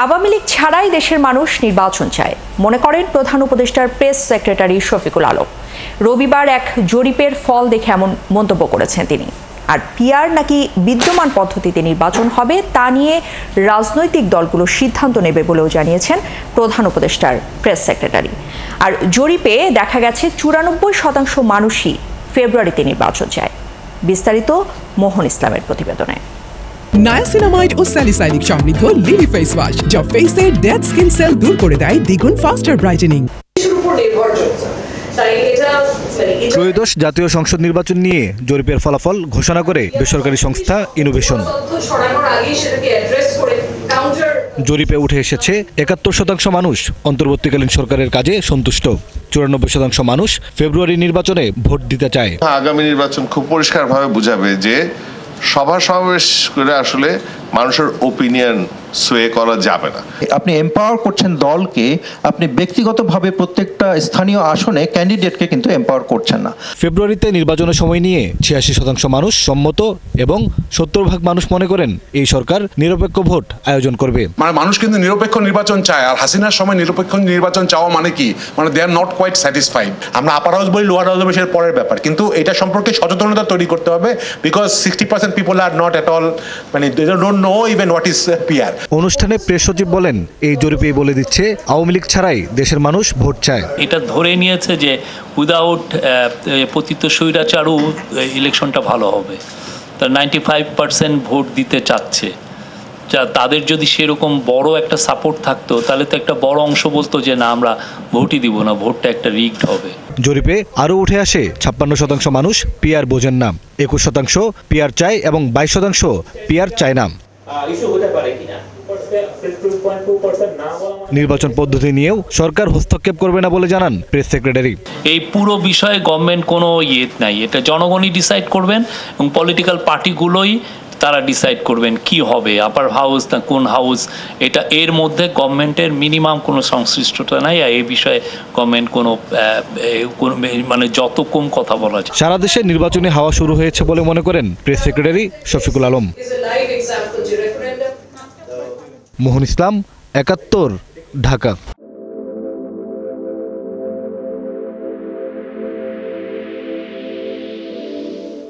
আওয়ামী লীগ ছাড়াই দেশের মানুষ নির্বাচন চায় মনে করেন প্রধান উপদেষ্টার প্রেস সেক্রেটারি শফিকুল আলম। রবিবার এক জরিপের ফল দেখে এমন মন্তব্য করেছেন তিনি। আর পিআর নাকি বিদ্যমান পদ্ধতিতে নির্বাচন হবে তা নিয়ে রাজনৈতিক দলগুলো সিদ্ধান্ত নেবে বলেও জানিয়েছেন প্রধান উপদেষ্টার প্রেস সেক্রেটারি। আর জরিপে দেখা গেছে 94% মানুষই ফেব্রুয়ারিতে নির্বাচন চায়। বিস্তারিত মোহন ইসলামের প্রতিবেদনে। নায়াসিনামাইড ও স্যালিসাইলিক সমৃদ্ধ লিলি ফেস ওয়াশ যা ফেসের ডেড স্কিন সেল দূর করে দেয় দ্বিগুণ ফাস্টার ব্রাইটেনিং। ত্রয়োদশ জাতীয় সংসদ নির্বাচন নিয়ে জরিপের ফলাফল ঘোষণা করে বেসরকারি সংস্থা ইনোভেশন। জরিপে উঠে এসেছে 71% মানুষ অন্তর্বর্তীকালীন সরকারের কাজে সন্তুষ্ট। 94% মানুষ ফেব্রুয়ারি নির্বাচনে ভোট দিতে চায়। আগামী নির্বাচন খুব পরিষ্কারভাবে বুঝাবে যে সভা সমাবেশ করে আসলে মানুষের ওপিনিয়ন সোয়ে করা যাবে না। আপনি এম্পাওয়ার করছেন দলকে, আপনি ব্যক্তিগতভাবে প্রত্যেকটা স্থানীয় আসনে ক্যান্ডিডেটকে কিন্তু এম্পাওয়ার করছেন না। ফেব্রুয়ারিতে নির্বাচনের সময় নিয়ে 86% মানুষ সম্মত এবং 70% মানুষ মনে করেন এই সরকার নিরপেক্ষ ভোট আয়োজন করবে। মানে মানুষ কিন্তু নিরপেক্ষ নির্বাচন চায়, আর হাসিনার সময় নিরপেক্ষ নির্বাচন চাওয়া মানে কি, মানে দে আর নট কোয়াইট স্যাটিসফাইড। আমরা আপার হাউস বলি, লোয়ার হাউস বলি, সেটা পরের ব্যাপার, কিন্তু এটা সম্পর্কে সচেতনতা তৈরি করতে হবে। Because 60% people are not at all, মানে they don't know even what is PR. অনুষ্ঠানে প্রেস সচিব বলেন, এই জরিপেই বলে দিচ্ছে আওয়ামী লীগ ছাড়াই দেশের মানুষ ভোট চায়। এটা ধরে নিয়েছে যে উইদাউট পতিত স্বৈরাচারও ইলেকশনটা ভালো হবে। তা 95% ভোট দিতে চাচ্ছে। তাদের যদি সেরকম বড় একটা সাপোর্ট থাকতো তাহলে তো একটা বড় অংশ বলতো যে না, আমরা ভোটই দিব না, ভোটটা একটা রিগড হবে। জরিপে আরও উঠে আসে 56% মানুষ পিআর বোঝেন না, 21% পিআর চায় এবং 22% পিআর চায় না। নির্বাচন পদ্ধতি নিয়েও সরকার হস্তক্ষেপ করবে না বলে জানান প্রেস সেক্রেটারি। এই পুরো বিষয়ে গভর্নমেন্ট কোনো নাই, এটা জনগণই ডিসাইড করবেন এবং পলিটিক্যাল পার্টিগুলোই তারা ডিসাইড করবেন কি হবে, আপার হাউস না কোন হাউস। এটা এর মধ্যে গভর্নমেন্টের মিনিমাম কোনো সংশ্লিষ্টতা নাই। আর এই বিষয়ে গভর্নমেন্ট কোনো মানে যত কম কথা বলা যায়। সারা দেশে নির্বাচনী হাওয়া শুরু হয়েছে বলে মনে করেন প্রেস সেক্রেটারি শফিকুল আলম। মোহন ইসলাম, 71, ঢাকা।